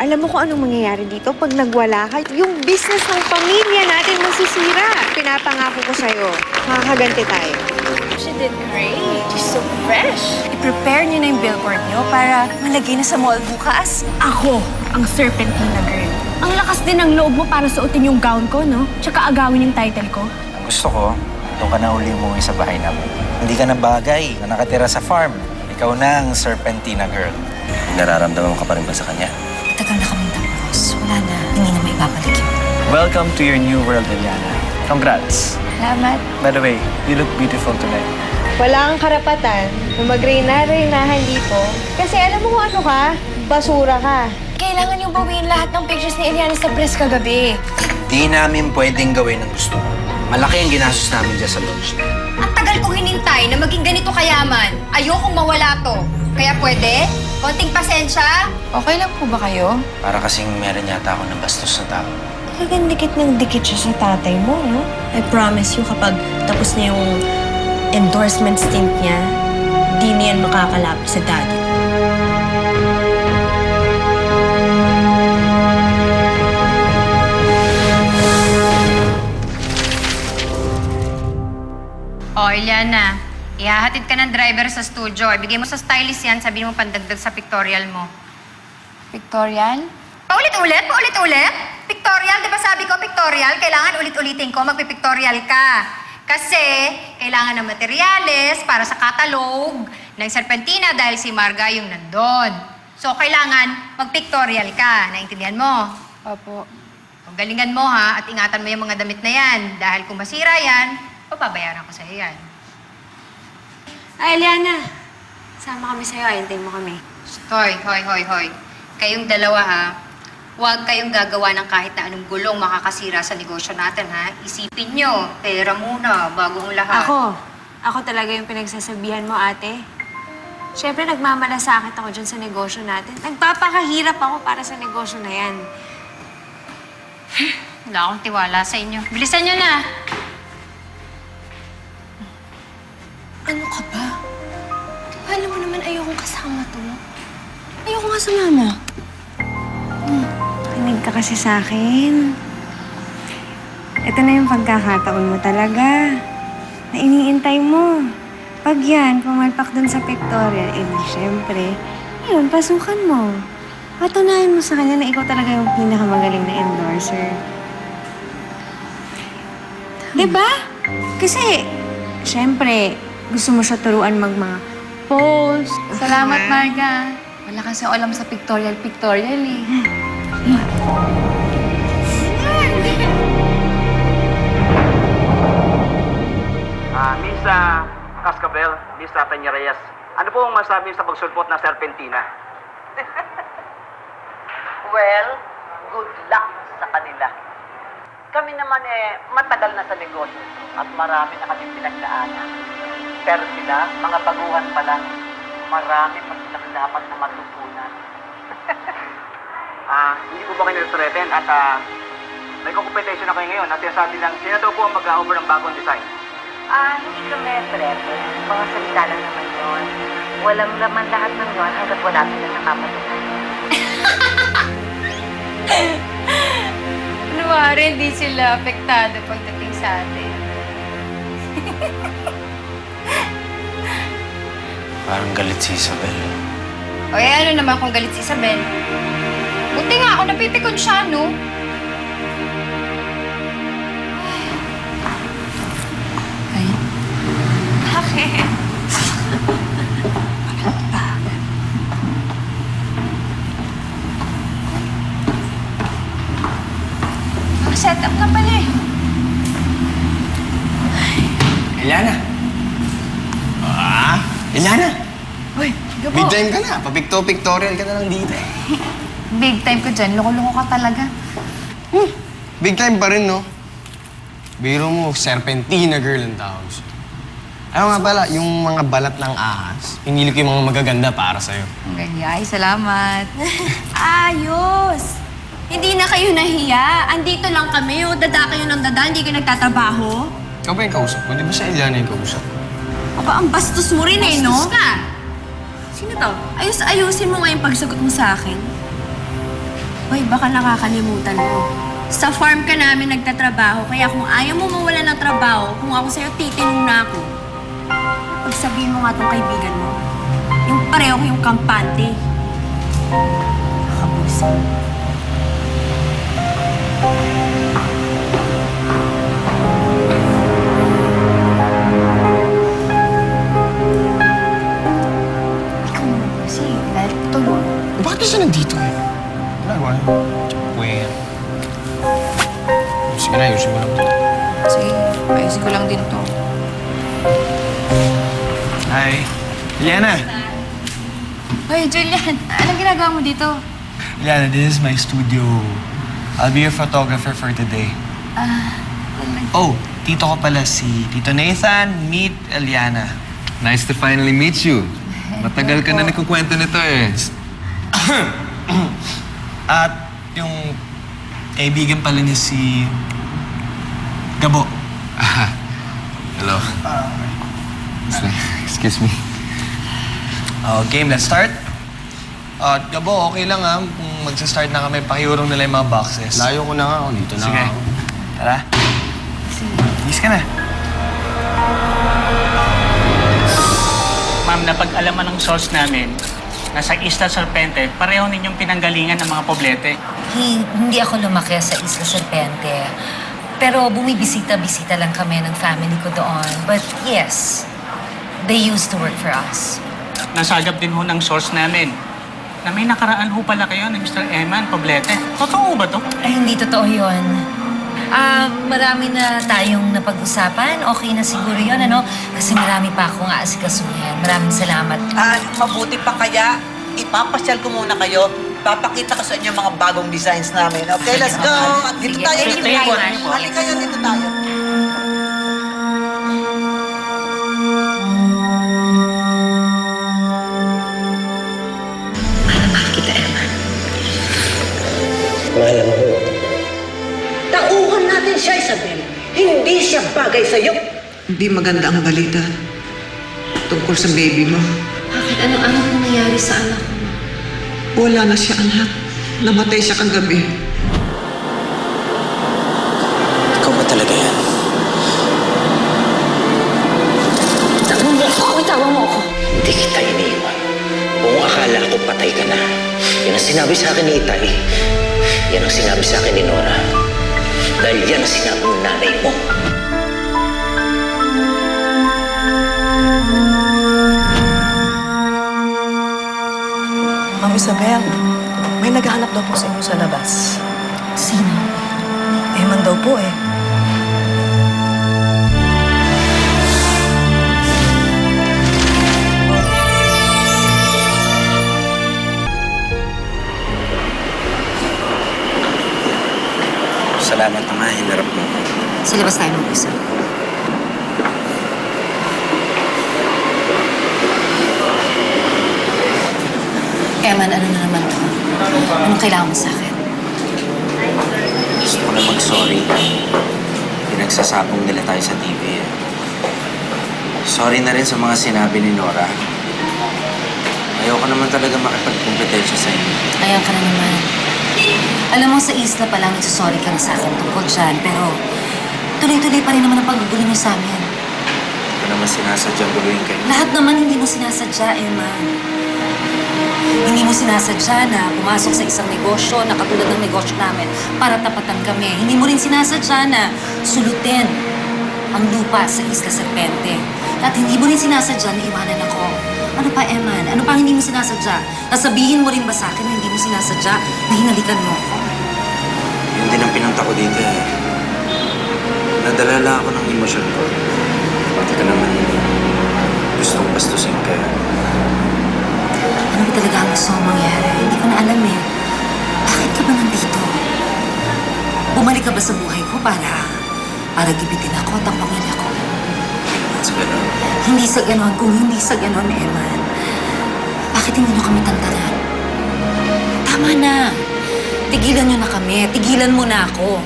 Alam mo kung anong mangyayari dito pag nagwala ka? Yung business ng pamilya natin masisira. Pinapangako ko sa'yo, makakaganti tayo. She did great. She's so fresh. I-prepare niyo na yung billboard niyo para malagay na sa mall bukas. Ako ang Serpentina girl. Ang lakas din ng loob mo para suotin yung gown ko, no? Tsaka agawin yung title ko. Ang gusto ko, doon ka na uli umuwi sa bahay namin. Hindi ka na bagay na nakatira sa farm. Ikaw na ang Serpentina girl. Nararamdaman mo ka pa rin ba sa kanya? Tagal na kaming tapos. Wala na. Hindi na may babalik yun. Welcome to your new world, Eliana. Congrats. Salamat. By the way, you look beautiful tonight. Wala kang karapatan na mag-reyna-reynahan dito. Kasi alam mo kung ano ka? Basura ka. Kailangan yung bawiin lahat ng pictures ni Eliana sa press kagabi. Di namin pwedeng gawin ang gusto mo. Malaki ang ginastos namin dyan sa lodge. Ang tagal kong hinintay na maging ganito kayaman. Ayokong mawala to. Kaya pwede? Konting pasensya? Okay lang po ba kayo? Para kasing meron yata ako ng bastos na tao. Talagang dikit ng dikit siya sa tatay mo, no? I promise you kapag tapos na yung endorsement stint niya, di niyan makakalapit sa daddy. O, Eliana, ihahatid ka ng driver sa studio. Ibigay mo sa stylist yan, sabihin mo pandagdag sa pictorial mo. Pictorial? Paulit-ulit? Paulit-ulit? Pictorial? Di ba sabi ko pictorial? Kailangan ulit-ulitin ko, magpipictorial ka. Kasi kailangan ng materyales para sa catalog ng Serpentina dahil si Marga yung nandun. So, kailangan magpictorial ka. Naintindihan mo? Opo. Galingan mo ha at ingatan mo yung mga damit na yan. Dahil kung masira yan, papabayaran ko sa'yo yan. Ay, Eliana. Sama kami sa'yo. Ayantayin mo kami. Hoy. Kayong dalawa ha, huwag kayong gagawa ng kahit na anong gulong makakasira sa negosyo natin ha. Isipin nyo, pera muna bago ang lahat. Ako talaga yung pinagsasabihan mo, ate. Siyempre, nagmamalasakit ako dyan sa negosyo natin. Nagpapakahirap ako para sa negosyo na yan. Wala akong tiwala sa inyo. Bilisan nyo na. Ano ka ba? Alam mo naman ayokong kasama to. Ayoko nga sumama. Kinig ka kasi sa akin. Ito na yung pagkakataon mo talaga. Na iniintay mo. Pag yan, pumalpak dun sa pictorial, di syempre, yun, pasukan mo. Patunayan mo sa kanya na ikaw talaga yung pinakamagaling na endorser. Diba? Kasi, syempre, gusto mo siya turuan mga post. Salamat, Marga. Wala kasi alam sa pictorial eh. Miss Cascabel, Miss Peña Reyes, ano po ang masabi sa pagsulpot ng Serpentina? Well, good luck sa kanila. Kami naman matagal na sa negosyo at marami na kami pinagdaanan. Pero sila, mga baguhan pa lang, marami pa silang dapat na matutunan. Hindi po ba kayo nag-threaten at may competition na kayo ngayon at sinasabi lang, sino daw po ang mag-offer ng bagong design? Hindi kami threaten. Mga salita lang naman yun. Walang laman lahat ng yun hanggat wala silang nakapatunan. Kunwari, hindi sila apektado pagdating sa atin. Parang galit si Isabel. O ano naman kung galit si Isabel? Buti nga ako napipikon siya, no? Bakit? Set up ka pala eh. Eliana! Eliana! Uy, Big time ka na. Papicto-pictorial ka na lang dito. Big time ko dyan. Loko-loko ka talaga. Big time pa rin, no? Biro mo, Serpentina girl ang tawag siya. Ayaw nga pala, yung mga balat ng ahas, pinili ko yung mga magaganda para sa'yo. Ay, salamat. Ayos! Hindi na kayo nahiya. Andito lang kami. Dada kayo ng dada. Hindi kayo nagtatrabaho. Ikaw ba yung kausap ko? Di ba si Eliana yung kausap ko? Aba, ang bastos mo rin no? Bastos ka! Sino to? Ayusin mo nga yung pagsagot mo sa akin. Hoy, baka nakakalimutan mo. Sa farm ka namin nagtatrabaho, kaya kung ayaw mo mawala ng trabaho, kung ako sa'yo, titinong na ako. Pagsabihin mo nga tong kaibigan mo, yung pareho yung kampante. Nakabuso. Ikaw mo kasi, dahil tuloy. Bakit siya nandito eh? Wala, wala. Well. Sige na, ayusin mo lang to. Sige, ayusin ko lang din to. Hi. Eliana. Hoy, Julian, anong ginagawa mo dito? Eliana, this is my studio. I'll be your photographer for today. Oh, tito ko pala si Tito Nathan. Meet Eliana. Nice to finally meet you. Matagal ka na nagkukwento nito eh. At yung kaibigan pala niya si Gabo. Hello. Excuse me. Game, let's start. Gabo, okay lang ha. Kung magsa-start na kami, pakiurong nila yung mga boxes. Layo ko na nga ako. Dito na Sige. ako. Tara. Bilis ka na. Ma'am, napag-alaman ng source namin na sa Isla Serpente, pareho ninyong pinanggalingan ng mga poblete. Hindi ako lumaki sa Isla Serpente. Pero bumibisita-bisita lang kami ng family ko doon. But yes, they used to work for us. Nasagap din ho ng source namin na may nakaraan ho pala kayo ni Mr. Eman Poblete. Totoo ba to? Ay, hindi totoo yun. Marami na tayong napag-usapan. Okay na siguro yun, ano? Kasi marami pa akong aasikasuhin. Maraming salamat. Mabuti pa kaya, ipapasyal ko muna kayo. Papakita ko sa inyo mga bagong designs namin. Okay, let's go! At dito Sige, tayo, thank dito you tayo. very much. Halika kayo, dito tayo. Mahal kita, Emma. Mahal mo ho. Tauhan natin siya, Isabel. Hindi siya bagay sa'yo. Hindi maganda ang balita tungkol sa baby mo. Bakit? Ano nangyayari sa anak ko? Wala na siya, anak. Namatay siya kagabi. Ikaw ba talaga yan? Tawang mo ako! Tawang mo ako! Hindi kita iniiwan. Kung akala ko patay ka na, yan ang sinabi sa akin ni Itay. Yan ang sinabi sa akin ni Nora. Dahil yan ang sinabi ng nanay mo. Ma'am Isabel, may naghahanap daw po sa inyo sa labas. Sino? Eman daw po eh. Salamat naman, hinarap mo. Sa labas tayo mag-usap. Eman, ano na naman to? Anong kailangan mo sa akin? Gusto ko na mag-sorry. Pinagsasabong nila tayo sa TV. Sorry na rin sa mga sinabi ni Nora. Ayoko naman talaga makipagkumpetensya sa inyo. Ayan ka na naman. Alam mo, sa isla pa lang, nagsasorry ka na sa akin tungkol dyan, pero tuloy-tuloy pa rin naman ang paggugulo niyo sa amin. Hindi ko naman sinasadyang guluhin kayo. Lahat naman hindi mo sinasadya, Eman. Hindi mo sinasadya na pumasok sa isang negosyo na katulad ng negosyo namin para tapatan kami. Hindi mo rin sinasadya na sulutin ang lupa sa Isla Serpente. At hindi mo rin sinasadya na iwanan ako. Ano pa, Eman? Ano pa hindi mo sinasadya? Nasabihin mo rin ba sa akin na hindi mo sinasadya na hinalikan mo ako? Yun din ang pinunta ko dito eh. Nadala lang ako ng emosyon ko. Pati ka naman gustong bastusin ka. Ano ba talaga ang gusto mong mangyari? Hindi ko na alam eh. Bakit ka ba nandito? Bumalik ka ba sa buhay ko para gibitin ako at ang pamilya ko? Sa ganun. Hindi sa ganon. Kung hindi sa ganon, Eman, bakit hindi nyo kami tantanan? Tama na. Tigilan nyo na kami. Tigilan mo na ako.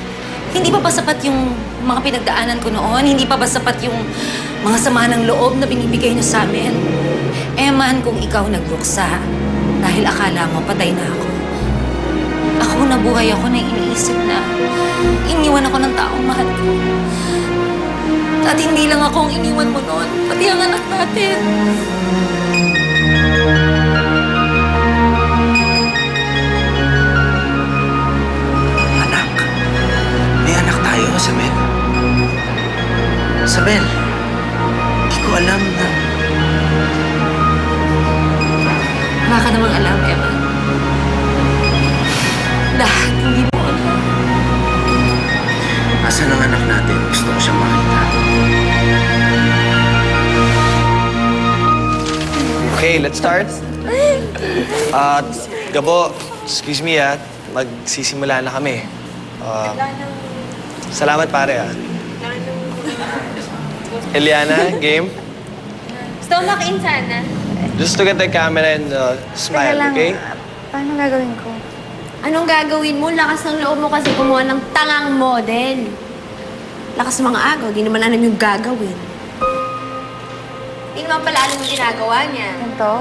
Hindi pa ba sapat yung mga pinagdaanan ko noon? Hindi pa ba sapat yung mga sama ng loob na binibigay nyo sa amin? Eman, kung ikaw nagluksa, dahil akala mo patay na ako, Ako nabuhay ako na iniisip na iniwan ako ng taong mahal ko. At hindi lang ako ang iniwan mo noon, pati ang anak natin. Anak? May anak tayo, Isabel? Isabel, hindi ko alam na... Wala ka namang alam, Emma. Lahat hindi mo alam. Asan ang anak natin? Gusto ko siyang makita. Okay, let's start. Gabo, excuse me magsisimula na kami. Salamat pare Eliana, game? Stomach in sana. Just look at the camera and smile, Teka lang, okay? paano gagawin ko? Anong gagawin mo? Lakas ng loob mo kasi kumuha ng tangang model. Lakas ng mga agaw, di naman alam yung gagawin. Hindi naman pala alam yung ginagawa niya. Ganito.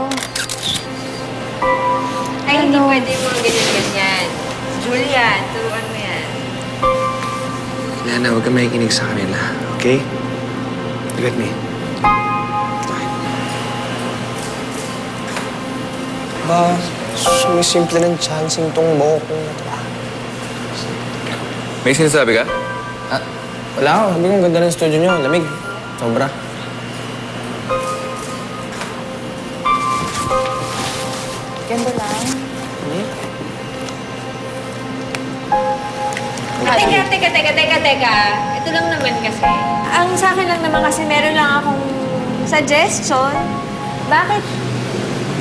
Ay, hindi pwede yung mga ganyan-ganyan. Julian, turuan mo yan. Eliana, huwag ka makikinig sa kanila, okay? Look at me. Ba, sumisimple ng chancing tong buhok ko na to. May sinasabi ka? Wala ako. Sabi ko, ang ganda ng studio nyo. Lamig. Sobra. Ganda lang. Teka. Ito lang naman kasi. Ang sa akin lang naman kasi meron lang akong suggestion. Bakit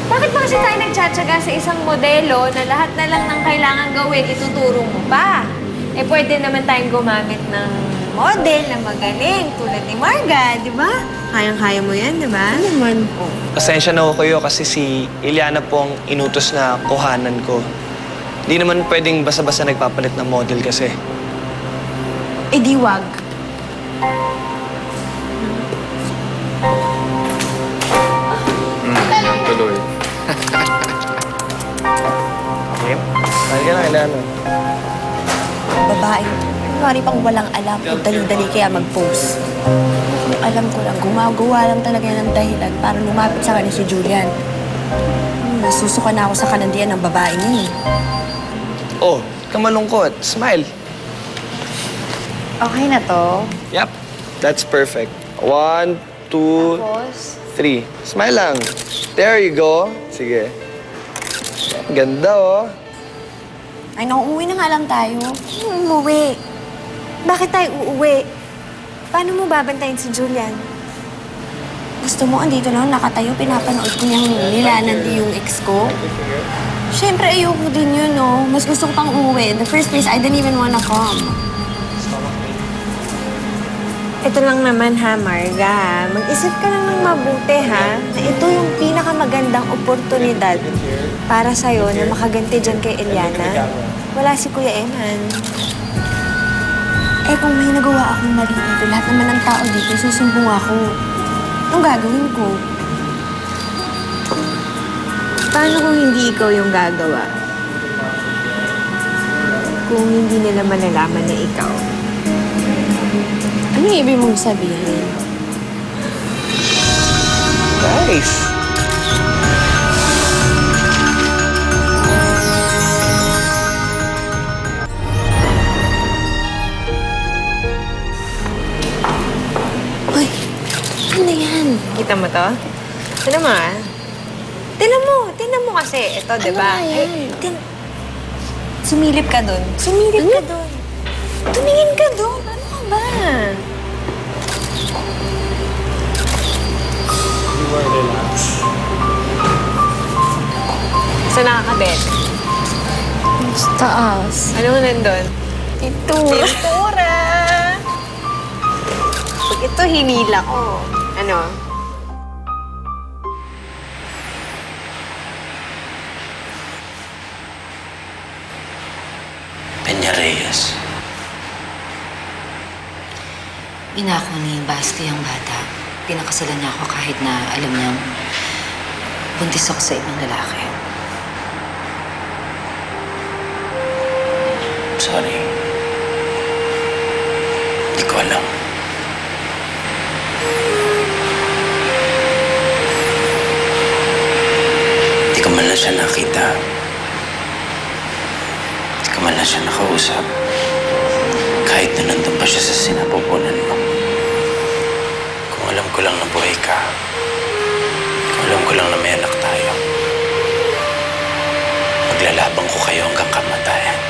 ba kasi tayo nagtsatsaga sa isang modelo na lahat na lang ng kailangan gawin, ituturo mo pa? Eh, pwede naman tayong gumamit ng model na magaling, tulad ni Marga, di ba? Kayang-kaya mo yan, di ba? Naman po. Pasensya na ako kayo kasi si Eliana po ang inutos na kuhanan ko. Hindi naman pwedeng basta-basta nagpapalit ng model kasi. Eh, di wag. Tuloy. Okay? Kaya ka lang, Eliana. Babae. Kunwari pang walang alam kung dali-dali kaya mag-post. Kung alam ko lang, gumagawa lang talaga ng dahilan para lumapit sa kanya si Julian. Nasusuka na ako sa kanandian ng babae niya. Oh, ka malungkot. Smile. Okay na to. Yep, that's perfect. 1, 2, 3. Smile lang. There you go. Sige. Ganda, oh. Ay, nauuwi na nga lang tayo. Umuwi. Bakit tayo uuwi? Paano mo babantayin si Julian? Gusto mo, andito lang, nakatayo, pinapanood ko niyang nilalandi yung ex ko. Siyempre, ayoko din yun, no? Mas gusto ko pang uuwi. In the first place, I didn't even wanna come. Ito lang naman ha, Marga. Mag-isip ka lang ng mabuti ha. Na ito yung pinakamagandang oportunidad para sa'yo na makaganti dyan kay Eliana. Wala si Kuya Eman. Eh, kung may nagawa akong mali dito, lahat naman ng tao dito, susumbong ako. Anong gagawin ko? Paano kung hindi ikaw yung gagawa? Kung hindi nila malalaman na ikaw. Ano yung ibig mong sabihin? Nice. Uy, ano yan? Kita mo to? Tignan mo ah. Tignan mo kasi. Ito, di ba? Ano yan? Sumilip ka dun. Sumilip ka dun. Tumingin ka dun. Ano ka ba? Relax. Saan nakakabit? Sa taas. Ano nandun? Pintura. Pintura! Pag ito, hinila ko. Ano? Peña-Reyes. Inako ni Basti ang bata. Pinakasalan niya ako kahit na alam niyang buntis ako sa ibang lalaki. sorry. Hindi ko alam. Hindi ko man lang siya nakita. Hindi ko man lang siya nakausap. Kahit na nandun pa siya sa sinapupunan mo. Kung alam ko lang na buhay ka, kung alam ko lang na may anak tayo, maglalaban ko kayo hanggang kamatayan.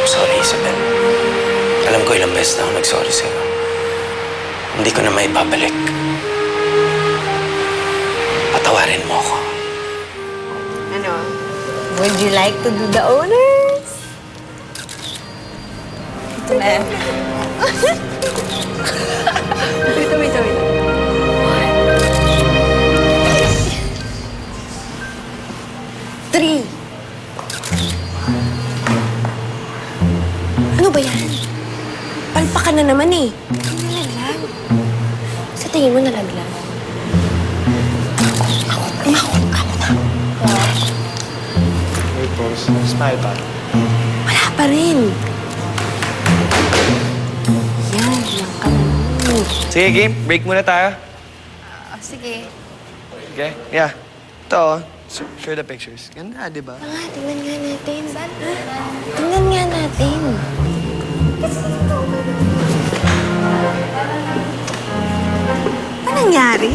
Sorry, Isabel. Alam ko ilang beses na ako nag-sorry sa'yo. Hindi ko na maibabalik. Patawarin mo ako. Ano? Would you like to do the honors? Ito na. Wait. Three. Ano ba yan? Palpakan na naman eh. Nalaglag. Sa tingin mo nalaglag? Mahon ka muna. Wait, boss. Smile pa. Wala pa rin. Yan ka naman. Sige, game. Break muna tayo. Sige. Okay? Yeah. Ito, share the pictures. Ganda, di ba? Tingnan nga natin. Tingnan nga natin. Ano nangyari?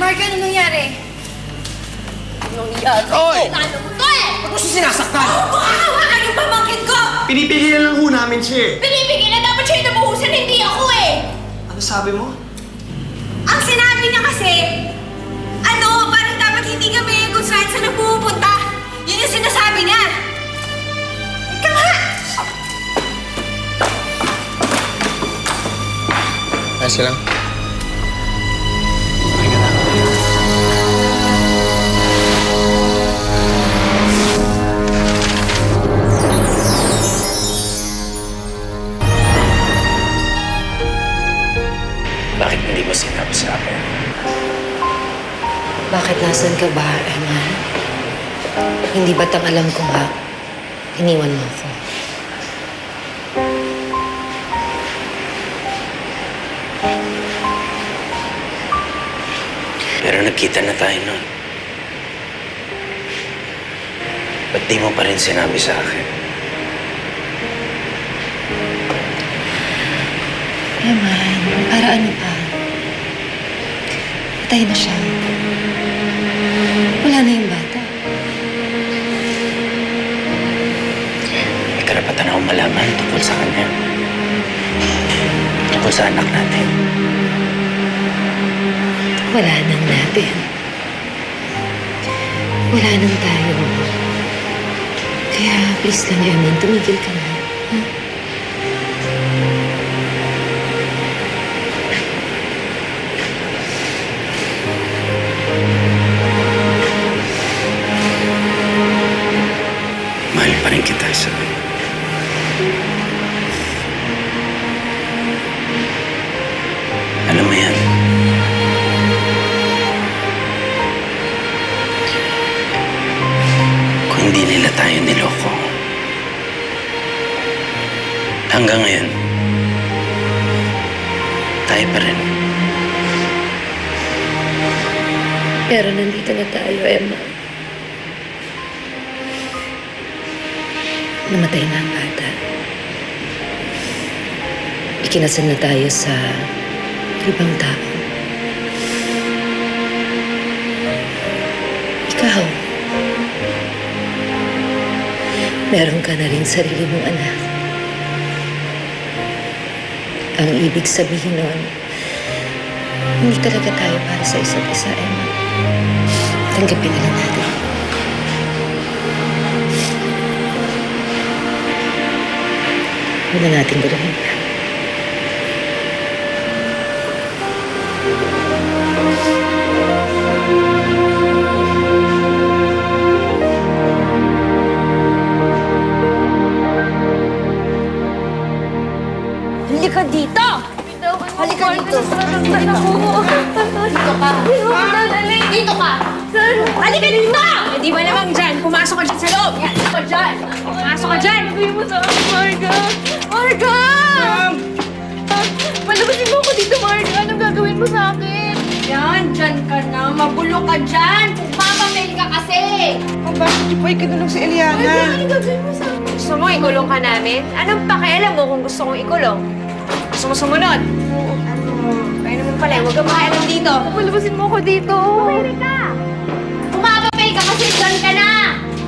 Mark, ano nangyari? Oy! Ano mo to eh? Ba't mo siya sinasaktan? Hawakan yung pamangkin ko! Pinipigilan lang ho namin siya eh. Pinibigyan na dapat siya yung nabuhusan, hindi ako eh! Ano sabi mo? Ang sinabi niya kasi, parang dapat hindi kami kung saan nagpupunta. Yun yung sinasabi niya. Ika nga! Ayos lang. Bakit hindi mo sinabi sa akin? Bakit nasan ka ba, Eman? Hindi ba't ang alam ko nga, iniwan mo ako? Pero nagkita na tayo nun. Ba't di mo pa rin sinabi sa akin? Eman, para ano pa? Patay na siya. Wala na yung bata. May karapatan akong malaman tungkol sa kanya. Tungkol sa anak natin. Wala nang natin. Wala nang tayo. Kaya please lang, Eman, tumigil ka na. Ha? Mahal pa rin kita, Isabel. Alam mo yan. Kung hindi nila tayo niloko, hanggang ngayon, tayo pa rin. Pero nandito na tayo, Emma. Namatay na ang bata. Ikinasal na tayo sa ibang tao. Ikaw, meron ka na rin sarili mong anak. Ang ibig sabihin nun, hindi talaga tayo para sa isa't isa, Emma. Tanggapin na lang natin. Huwag na natin guluhin. Palabasin mo ko dyan, Alay! Dito ka! Saan? Halika dito! Hindi ba naman dyan? Pumasok ka dyan sa loob! Yan, ka dyan! Pumasok ka dyan! Gagawin mo sa akin, Marga! Marga! Palabasin mo ko dito, Marga! Anong gagawin mo sa akin? Yan, dyan ka na. Mabulok ka dyan! Pumapamil ka kasi! Bakit niyo po ikinulong si Eliana? Marga, anong gagawin mo sa akin? Gusto mo ikulong ka namin? Anong pakialam mo kung gusto kong ikulong? Gusto mo sumunod? Kaya naman pala, huwag kang makialam dito. Palabasin mo ko dito! Pumili ka! Pumapapay ka kasi dyan ka na!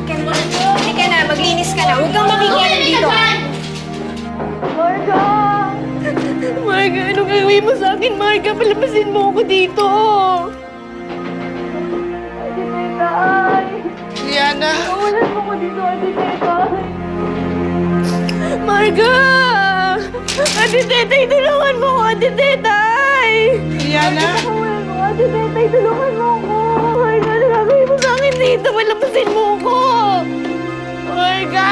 Hindi ka na, maglinis ka na. Huwag kang makikialam dito. Marga! Marga, anong gagawin mo sa akin, Marga? Palabasin mo ko dito! Ate Tetay! Eliana! Kawalan mo ko dito, Ate Tetay! Marga! Ate Tetay, tulungan mo ko, Ate Tetay! Eliana! Kawalan mo, Ate Tetay, tulungan mo ko! Marga, ano gagawin mo sa akin dito? Palabasin mo ko! Marga!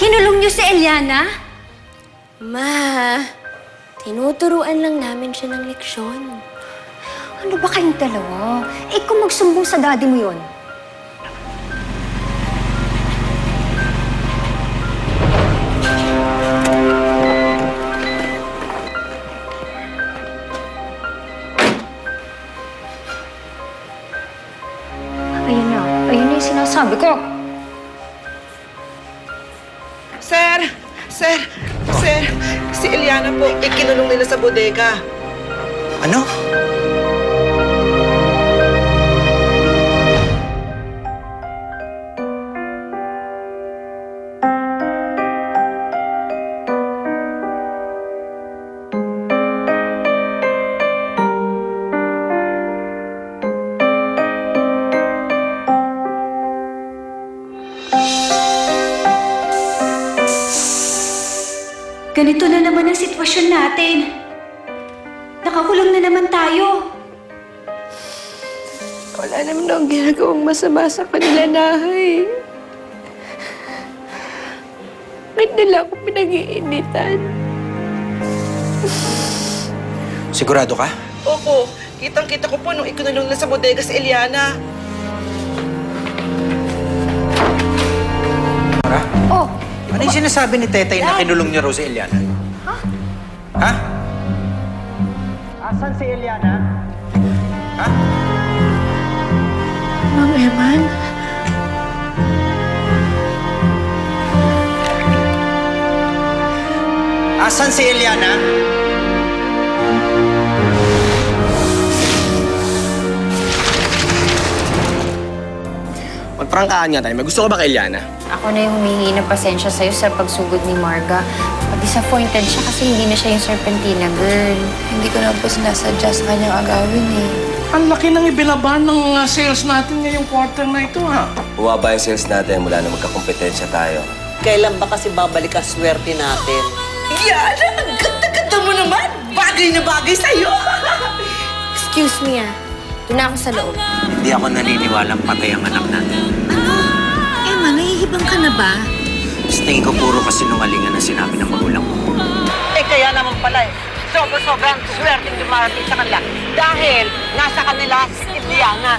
Kinulong niyo si Eliana? Ma, tinuturuan lang namin siya ng leksyon. Ano ba kayong dalawa? Eh kung magsumbong sa daddy mo yun. Ayun na yung sinasabi ko. Sir, si Eliana po, ikinulong nila sa bodega. Ano? Ganito na naman ang sitwasyon natin. Nakakulong na naman tayo. Wala naman akong ginagawang masama sa kanila, Nahay. Bakit nila ako pinag-iinitan? Sigurado ka? Opo, kitang-kita ko po nung ikinulong nila sa bodega si Eliana. Nora? Oh! Ano yung sinasabi ni Tetay na kinulong niya raw si Eliana? Ha? Asan si Eliana? Ha? Mang Eman? Asan si Eliana? Magprangkaan nga tayo. May gusto ka ba kay Eliana? Ako na yung humihingi ng pasensya sa'yo sa pagsugod ni Marga. Disappointed siya kasi hindi na siya yung Serpentina girl. Hindi ko na po sinasadya sa kanyang agawin eh. Ang laki ng ibinaba ng sales natin ngayong quarter na ito, ha? Bumaba yung sales natin mula na magkakompetensya tayo. Kailan ba kasi babalik ang swerte natin? Yana, ang ganda-ganda mo naman! Bagay na bagay sa'yo! Excuse me doon na ako sa loob. Hindi ako naniniwalang patay ang anak natin. Emma, nahihibang ka na ba? Sa tingin ko puro kasinungalingan ang sinabi ng magulang ko. Eh kaya naman pala sobrang swerte dumarating sa kanila dahil nasa kanila si Eliana.